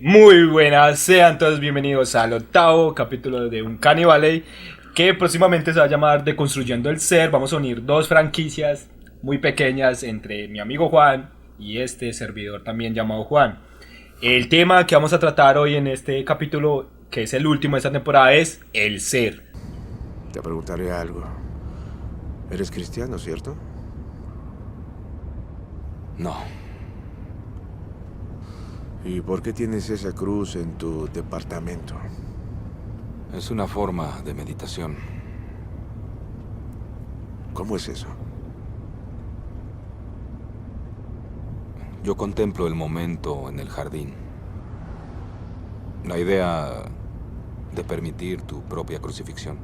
Muy buenas, sean todos bienvenidos al octavo capítulo de Uncanny Valley, que próximamente se va a llamar Deconstruyendo el Ser. Vamos a unir dos franquicias muy pequeñas entre mi amigo Juan y este servidor también llamado Juan. El tema que vamos a tratar hoy en este capítulo, que es el último de esta temporada, es el ser. Te preguntaré algo. ¿Eres cristiano, cierto? No. ¿Y por qué tienes esa cruz en tu departamento? Es una forma de meditación. ¿Cómo es eso? Yo contemplo el momento en el jardín. La idea de permitir tu propia crucifixión.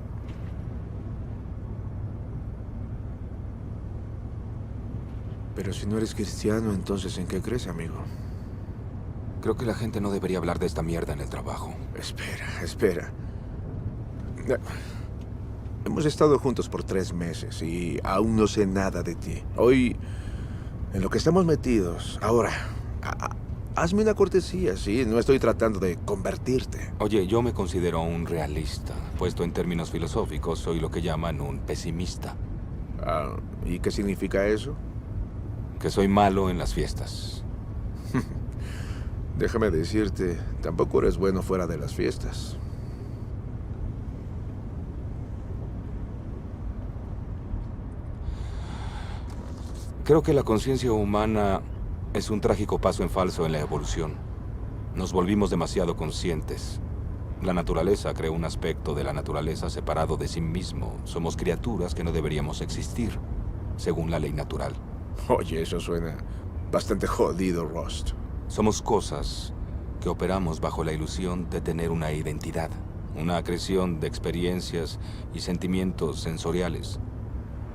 Pero si no eres cristiano, entonces ¿en qué crees, amigo? Creo que la gente no debería hablar de esta mierda en el trabajo. Espera. Hemos estado juntos por 3 meses y aún no sé nada de ti. Hoy, en lo que estamos metidos, ahora, hazme una cortesía, ¿sí? No estoy tratando de convertirte. Oye, yo me considero un realista. Puesto en términos filosóficos, soy lo que llaman un pesimista. ¿Y qué significa eso? Que soy malo en las fiestas. Déjame decirte, tampoco eres bueno fuera de las fiestas. Creo que la conciencia humana es un trágico paso en falso en la evolución. Nos volvimos demasiado conscientes. La naturaleza creó un aspecto de la naturaleza separado de sí mismo. Somos criaturas que no deberíamos existir, según la ley natural. Oye, eso suena bastante jodido, Rust. Somos cosas que operamos bajo la ilusión de tener una identidad, una acreción de experiencias y sentimientos sensoriales,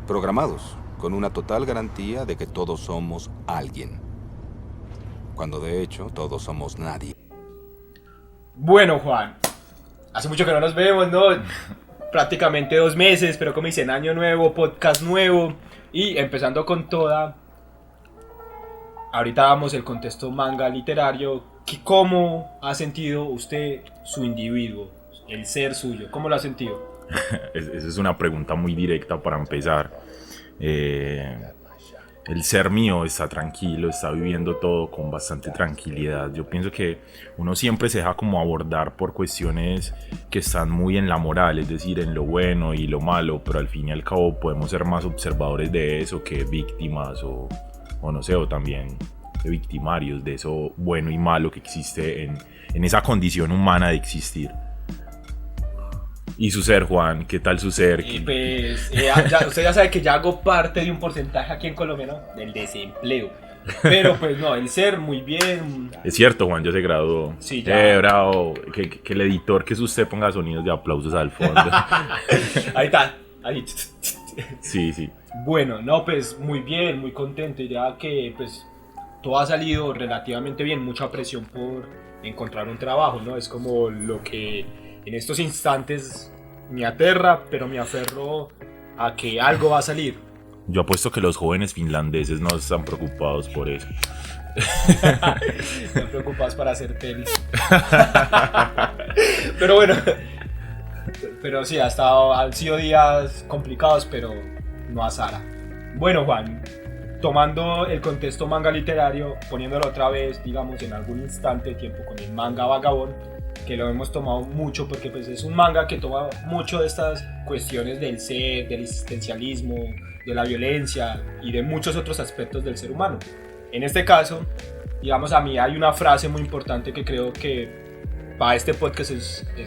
programados con una total garantía de que todos somos alguien, cuando de hecho todos somos nadie. Bueno, Juan, hace mucho que no nos vemos, ¿no? Prácticamente 2 meses, pero como dicen, año nuevo, podcast nuevo y empezando con toda. Ahorita damos el contexto manga literario. ¿Cómo ha sentido usted su individuo, el ser suyo? ¿Cómo lo ha sentido? Esa es una pregunta muy directa para empezar. El ser mío está tranquilo, está viviendo todo con bastante tranquilidad. Yo pienso que uno siempre se deja como abordar por cuestiones que están muy en la moral, es decir, en lo bueno y lo malo, pero al fin y al cabo podemos ser más observadores de eso que víctimas o no sé, o también victimarios de eso bueno y malo que existe en esa condición humana de existir. ¿Y su ser, Juan? ¿Qué tal su ser? Pues, usted ya sabe que ya hago parte de un porcentaje aquí en Colombia, ¿no? Del desempleo. Pero pues no, el ser muy bien. Es cierto, Juan, ya se graduó. Sí, ya. Bravo. Que el editor, que es usted, ponga sonidos de aplausos al fondo. Ahí está, ahí. Sí. Bueno, no, pues muy bien, muy contento, ya que pues todo ha salido relativamente bien, mucha presión por encontrar un trabajo, ¿no? Es como lo que en estos instantes me aterra, pero me aferro a que algo va a salir. Yo apuesto que los jóvenes finlandeses no están preocupados por eso. Están preocupados para hacer tenis. Pero bueno, pero sí, han sido días complicados, pero no a Sara. Bueno, Juan, tomando el contexto manga literario, poniéndolo otra vez, digamos, en algún instante de tiempo con el manga Vagabond, que lo hemos tomado mucho porque pues, es un manga que toma mucho de estas cuestiones del ser, del existencialismo, de la violencia y de muchos otros aspectos del ser humano. En este caso, digamos, a mí hay una frase muy importante que creo que para este podcast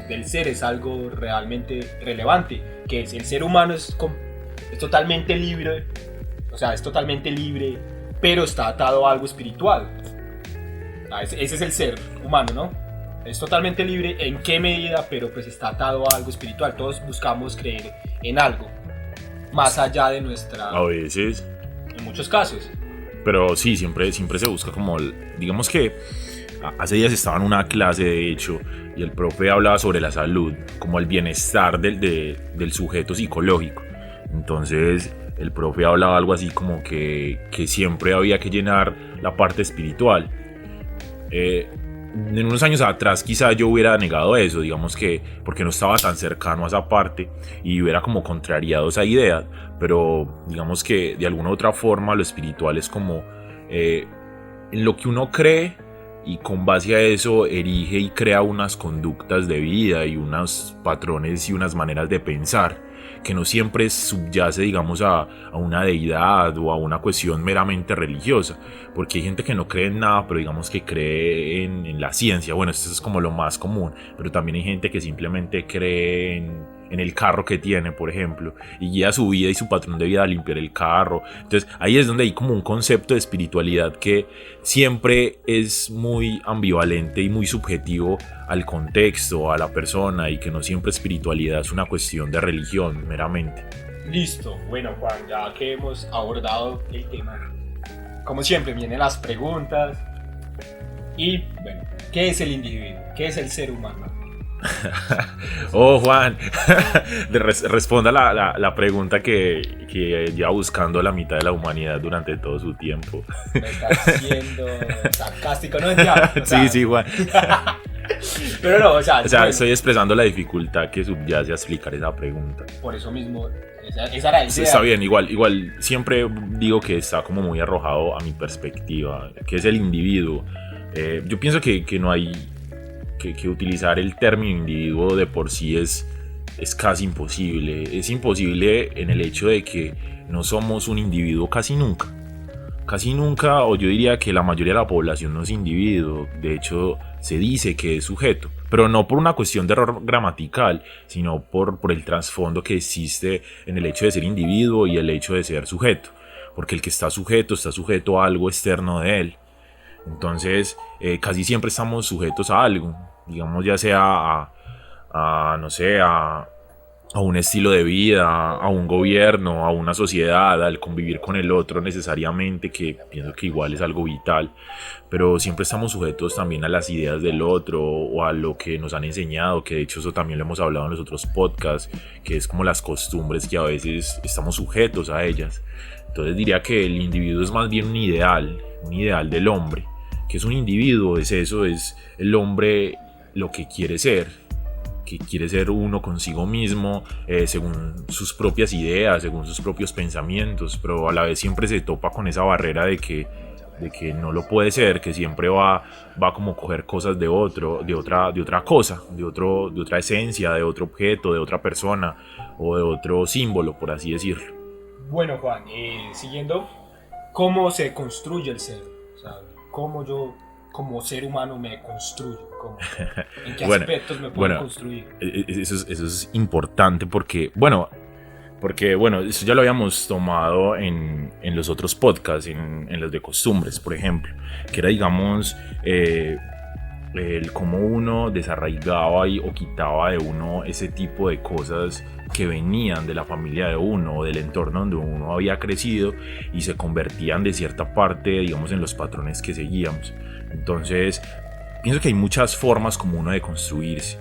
del ser es algo realmente relevante, que es el ser humano es totalmente libre, o sea, es totalmente libre, pero está atado a algo espiritual. Ese es el ser humano, ¿no? Es totalmente libre, ¿en qué medida? Pero pues está atado a algo espiritual. Todos buscamos creer en algo, más allá de nuestra... A veces. En muchos casos. Pero sí, siempre se busca como... Digamos que hace días estaba en una clase, de hecho, y el profe hablaba sobre la salud, como el bienestar del sujeto psicológico. Entonces el profe hablaba algo así como que siempre había que llenar la parte espiritual. en unos años atrás quizá yo hubiera negado eso, digamos que porque no estaba tan cercano a esa parte y hubiera como contrariado esa idea, pero digamos que de alguna u otra forma lo espiritual es como en lo que uno cree y con base a eso erige y crea unas conductas de vida y unos patrones y unas maneras de pensar que no siempre subyace, digamos, a una deidad o a una cuestión meramente religiosa, porque hay gente que no cree en nada, pero digamos que cree en la ciencia. Bueno, esto es como lo más común, pero también hay gente que simplemente cree en el carro que tiene, por ejemplo, y guía su vida y su patrón de vida a limpiar el carro. Entonces ahí es donde hay como un concepto de espiritualidad que siempre es muy ambivalente y muy subjetivo al contexto, a la persona, y que no siempre espiritualidad es una cuestión de religión meramente. Listo, bueno Juan, ya que hemos abordado el tema, como siempre vienen las preguntas y bueno, ¿qué es el individuo? ¿Qué es el ser humano? Oh Juan, responda la pregunta que lleva buscando la mitad de la humanidad durante todo su tiempo. Me estás siendo sarcástico, ¿no? Ya, o sea, Sí, Juan. Pero no, o sea, bueno, estoy expresando la dificultad que subyace a explicar esa pregunta. por eso mismo, esa era la idea. Está bien, igual siempre digo que está como muy arrojado a mi perspectiva, que es el individuo. Yo pienso que no hay que utilizar el término individuo de por sí es casi imposible. Es imposible en el hecho de que no somos un individuo casi nunca. Casi nunca, o yo diría que la mayoría de la población no es individuo. De hecho, se dice que es sujeto. Pero no por una cuestión de error gramatical, sino por el trasfondo que existe en el hecho de ser individuo y el hecho de ser sujeto. Porque el que está sujeto a algo externo de él. Entonces, casi siempre estamos sujetos a algo, digamos, ya sea no sé, a un estilo de vida, a un gobierno, a una sociedad, al convivir con el otro necesariamente, que pienso que igual es algo vital, pero siempre estamos sujetos también a las ideas del otro o a lo que nos han enseñado, que de hecho eso también lo hemos hablado en los otros podcasts, que es como las costumbres que a veces estamos sujetos a ellas. Entonces diría que el individuo es más bien un ideal del hombre. Que es un individuo, es eso, es el hombre lo que quiere ser uno consigo mismo, según sus propias ideas, según sus propios pensamientos, pero a la vez siempre se topa con esa barrera de que no lo puede ser, que siempre va como a coger cosas de otra cosa, de otra esencia, de otro objeto, de otra persona o de otro símbolo, por así decirlo. Bueno Juan, siguiendo, ¿cómo se construye el ser? O sea, ¿cómo yo como ser humano me construyo? ¿En qué aspectos me puedo construir? Eso es importante porque eso ya lo habíamos tomado en los otros podcasts, en los de costumbres, por ejemplo, que era, digamos, el cómo uno desarraigaba o quitaba de uno ese tipo de cosas que venían de la familia de uno o del entorno donde uno había crecido y se convertían de cierta parte, digamos, en los patrones que seguíamos. Entonces, pienso que hay muchas formas como uno de construirse,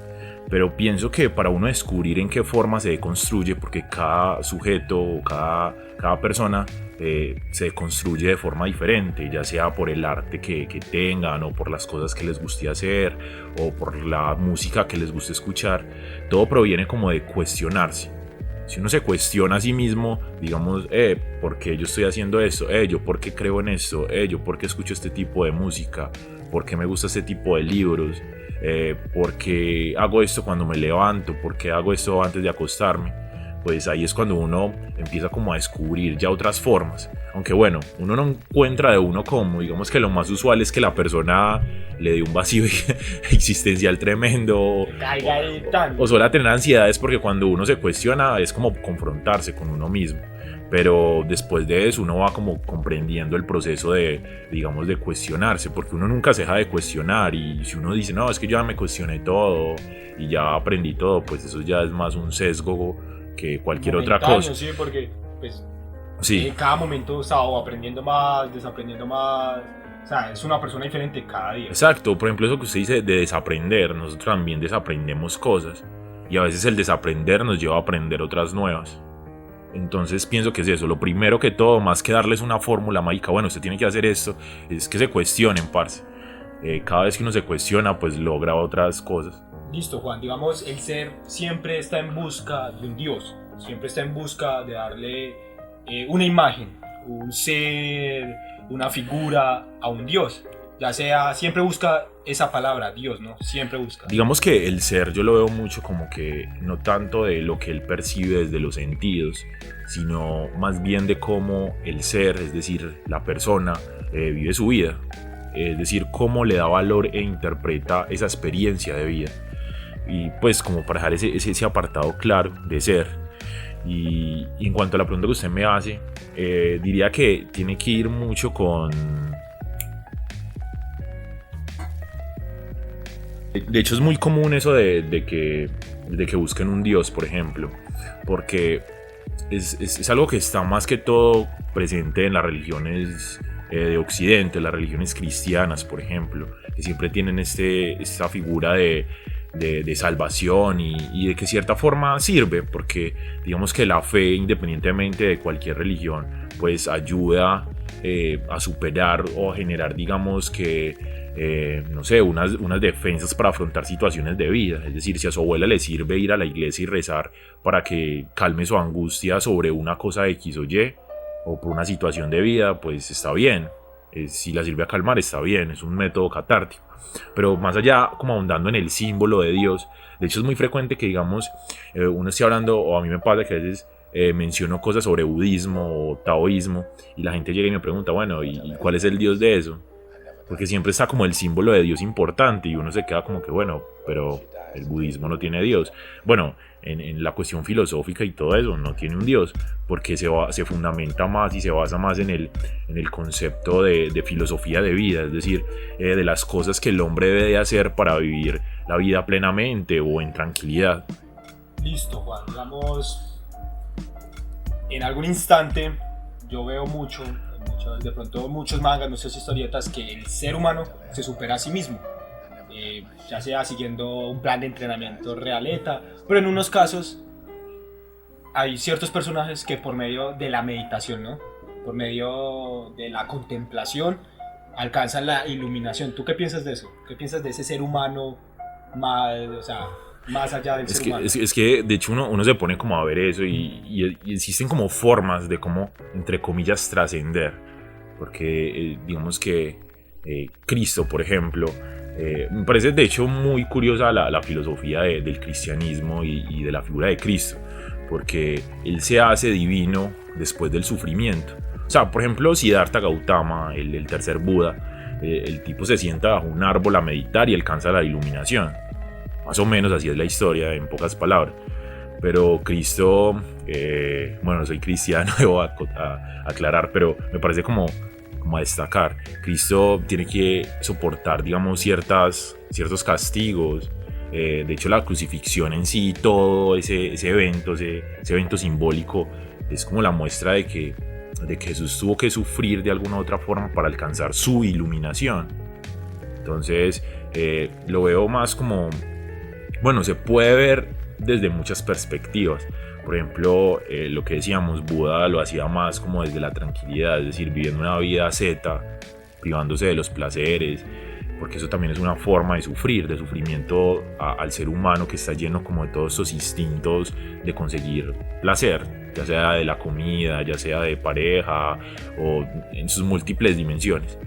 pero pienso que para uno descubrir en qué forma se deconstruye, porque cada sujeto o cada persona se construye de forma diferente, ya sea por el arte que tengan o por las cosas que les guste hacer o por la música que les guste escuchar. Todo proviene como de cuestionarse. Si uno se cuestiona a sí mismo, digamos, ¿por qué yo estoy haciendo esto? ¿Yo por qué creo en esto? ¿Yo por qué escucho este tipo de música? ¿Por qué me gusta este tipo de libros? ¿Por qué hago esto cuando me levanto? ¿Por qué hago esto antes de acostarme? Pues ahí es cuando uno empieza como a descubrir ya otras formas. Aunque bueno, uno no encuentra de uno como, digamos que lo más usual es que la persona le dé un vacío existencial tremendo o suele tener ansiedades, porque cuando uno se cuestiona es como confrontarse con uno mismo. Pero después de eso uno va como comprendiendo el proceso de, digamos, de cuestionarse, porque uno nunca se deja de cuestionar, y si uno dice, no, es que yo ya me cuestioné todo y ya aprendí todo, pues eso ya es más un sesgo que cualquier otra cosa. Sí, porque pues, sí. En cada momento estaba aprendiendo más, desaprendiendo más. O sea, es una persona diferente cada día. Exacto, por ejemplo, eso que usted dice de desaprender, nosotros también desaprendemos cosas, y a veces el desaprender nos lleva a aprender otras nuevas. Entonces pienso que es eso, lo primero que todo, más que darles una fórmula mágica, bueno, usted tiene que hacer esto, es que se cuestionen, parce. cada vez que uno se cuestiona, pues logra otras cosas. Listo, Juan. Digamos, el ser siempre está en busca de un Dios. Siempre está en busca de darle una imagen, un ser, una figura a un Dios. Ya sea, siempre busca esa palabra, Dios, ¿no? Siempre busca. Digamos que el ser yo lo veo mucho como que no tanto de lo que él percibe desde los sentidos, sino más bien de cómo el ser, es decir, la persona, vive su vida. Es decir, cómo le da valor e interpreta esa experiencia de vida. Y pues como para dejar ese apartado claro de ser. Y en cuanto a la pregunta que usted me hace, diría que tiene que ir mucho con... De hecho es muy común eso de que busquen un Dios, por ejemplo, porque es algo que está más que todo presente en las religiones de Occidente, las religiones cristianas, por ejemplo, que siempre tienen esta figura de salvación y de que cierta forma sirve, porque digamos que la fe, independientemente de cualquier religión, pues ayuda a superar o a generar, digamos que no sé, unas defensas para afrontar situaciones de vida. Es decir, si a su abuela le sirve ir a la iglesia y rezar para que calme su angustia sobre una cosa X o Y o por una situación de vida, pues está bien. Si la sirve a calmar, está bien, es un método catártico. Pero más allá, como ahondando en el símbolo de Dios, de hecho es muy frecuente que, digamos, uno esté hablando, o a mí me pasa que a veces menciono cosas sobre budismo o taoísmo y la gente llega y me pregunta, bueno, ¿y cuál es el Dios de eso? Porque siempre está como el símbolo de Dios importante y uno se queda como que, bueno, pero el budismo no tiene Dios. Bueno, en la cuestión filosófica y todo eso no tiene un Dios, porque se fundamenta más y se basa más en el concepto de filosofía de vida, es decir, de las cosas que el hombre debe de hacer para vivir la vida plenamente o en tranquilidad. Listo, Juan. Digamos, en algún instante yo veo de pronto muchos mangas, muchas historietas, que el ser humano se supera a sí mismo, ya sea siguiendo un plan de entrenamiento realeta, pero en unos casos hay ciertos personajes que por medio de la meditación, ¿no? Por medio de la contemplación alcanzan la iluminación. ¿Tú qué piensas de eso? ¿Qué piensas de ese ser humano más allá del ser humano? Es que de hecho uno se pone como a ver eso y existen como formas de cómo, entre comillas, trascender. Porque digamos que Cristo, por ejemplo, me parece de hecho muy curiosa la filosofía del cristianismo y de la figura de Cristo, porque él se hace divino después del sufrimiento. O sea, por ejemplo, Siddhartha Gautama, el tercer Buda, el tipo se sienta bajo un árbol a meditar y alcanza la iluminación. Más o menos así es la historia, en pocas palabras. Pero Cristo, bueno, soy cristiano, debo aclarar, pero me parece como a destacar. Cristo tiene que soportar, digamos, ciertos castigos. De hecho, la crucifixión en sí, todo ese evento simbólico, es como la muestra de que Jesús tuvo que sufrir de alguna u otra forma para alcanzar su iluminación. Entonces, lo veo más como, bueno, se puede ver desde muchas perspectivas. Por ejemplo, lo que decíamos, Buda lo hacía más como desde la tranquilidad, es decir, viviendo una vida asceta, privándose de los placeres, porque eso también es una forma de sufrir, de sufrimiento al ser humano, que está lleno como de todos esos instintos de conseguir placer, ya sea de la comida, ya sea de pareja o en sus múltiples dimensiones.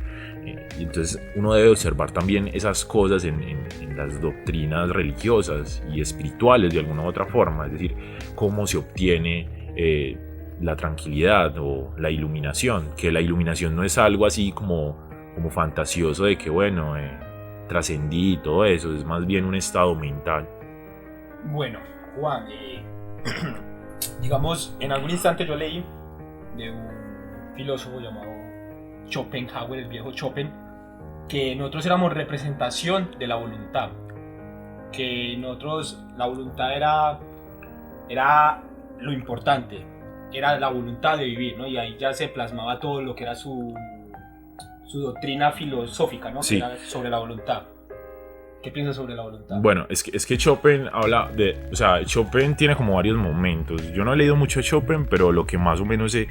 Y entonces uno debe observar también esas cosas en las doctrinas religiosas y espirituales de alguna u otra forma, es decir, cómo se obtiene la tranquilidad o la iluminación, que la iluminación no es algo así como fantasioso de que, bueno, trascendí y todo eso, es más bien un estado mental. Bueno, Juan, digamos, en algún instante yo leí de un filósofo llamado Schopenhauer, el viejo Chopin, que nosotros éramos representación de la voluntad, que nosotros la voluntad era lo importante, era la voluntad de vivir, ¿no? Y ahí ya se plasmaba todo lo que era su doctrina filosófica, ¿no? Sí. Que era sobre la voluntad. ¿Qué piensas sobre la voluntad? Bueno, es que Chopin habla de... O sea, Chopin tiene como varios momentos. Yo no he leído mucho de Chopin, pero lo que más o menos sé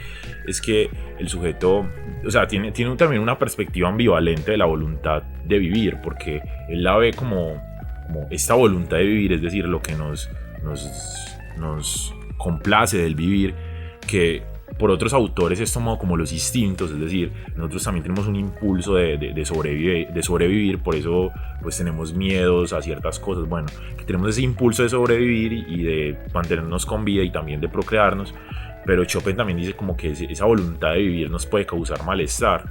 es que el sujeto... O sea, tiene también una perspectiva ambivalente de la voluntad de vivir, porque él la ve como esta voluntad de vivir, es decir, lo que nos complace del vivir, que por otros autores es tomado como los instintos, es decir, nosotros también tenemos un impulso de sobrevivir, por eso pues tenemos miedos a ciertas cosas, bueno, que tenemos ese impulso de sobrevivir y de mantenernos con vida y también de procrearnos, pero Chopin también dice como que esa voluntad de vivir nos puede causar malestar.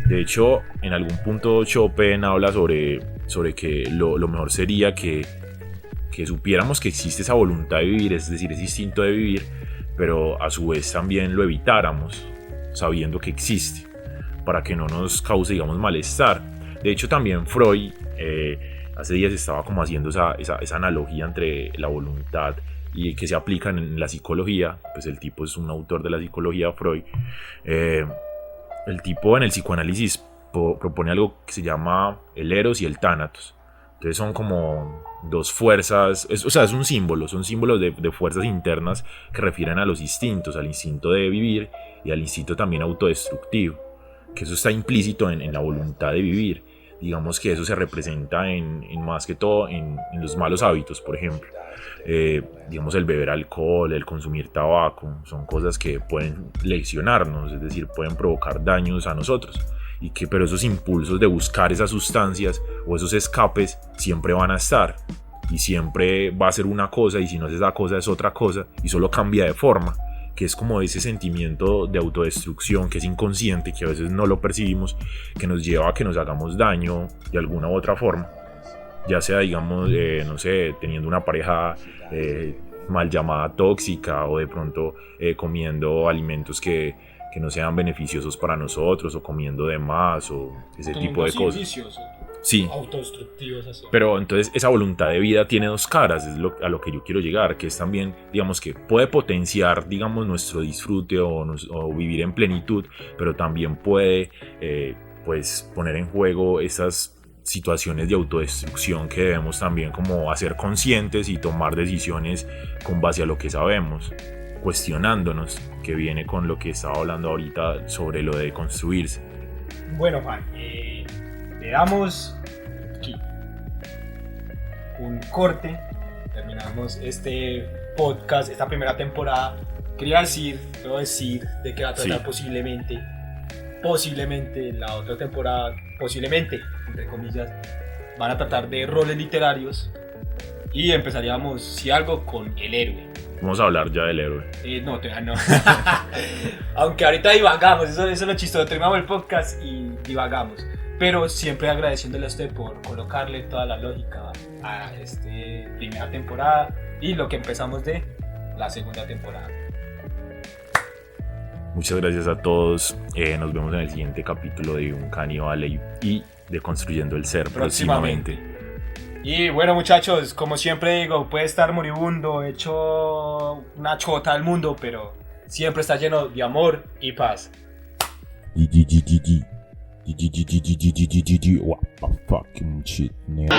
De hecho, en algún punto Chopin habla sobre que lo mejor sería que supiéramos que existe esa voluntad de vivir, es decir, ese instinto de vivir, pero a su vez también lo evitáramos, sabiendo que existe, para que no nos cause, digamos, malestar. De hecho, también Freud hace días estaba como haciendo esa analogía entre la voluntad y que se aplica en la psicología. Pues el tipo es un autor de la psicología, Freud. El tipo en el psicoanálisis propone algo que se llama el eros y el tánatos. Entonces son como dos fuerzas, o sea, son símbolos de fuerzas internas que refieren a los instintos, al instinto de vivir y al instinto también autodestructivo, que eso está implícito en la voluntad de vivir. Digamos que eso se representa en más que todo en los malos hábitos, por ejemplo. Digamos, el beber alcohol, el consumir tabaco, son cosas que pueden lesionarnos, es decir, pueden provocar daños a nosotros. Pero esos impulsos de buscar esas sustancias o esos escapes siempre van a estar y siempre va a ser una cosa, y si no es esa cosa es otra cosa y solo cambia de forma, que es como ese sentimiento de autodestrucción que es inconsciente, que a veces no lo percibimos, que nos lleva a que nos hagamos daño de alguna u otra forma, ya sea, digamos, no sé, teniendo una pareja mal llamada tóxica, o de pronto comiendo alimentos que no sean beneficiosos para nosotros, o comiendo de más, o ese tipo de cosas. Viciosos, sí, autodestructivos así. Pero entonces esa voluntad de vida tiene dos caras, es a lo que yo quiero llegar, que es también, digamos, que puede potenciar, digamos, nuestro disfrute o vivir en plenitud, pero también puede pues poner en juego esas situaciones de autodestrucción que debemos también como hacer conscientes y tomar decisiones con base a lo que sabemos, cuestionándonos, que viene con lo que estaba hablando ahorita sobre lo de construirse. Bueno, Juan, le damos aquí un corte, terminamos este podcast, esta primera temporada. Quería decir de qué va a tratar posiblemente la otra temporada, posiblemente, entre comillas, van a tratar de roles literarios y empezaríamos, si algo, con el héroe. Vamos a hablar ya del héroe. No, no. Aunque ahorita divagamos, eso es lo chistoso. Terminamos el podcast y divagamos. Pero siempre agradeciéndole a usted por colocarle toda la lógica a esta primera temporada y lo que empezamos de la segunda temporada. Muchas gracias a todos. Nos vemos en el siguiente capítulo de Un Caníbal y de Construyendo el Ser próximamente. Y bueno, muchachos, como siempre digo, puede estar moribundo, hecho una chota al mundo, pero siempre está lleno de amor y paz. What the fucking shit, nigga.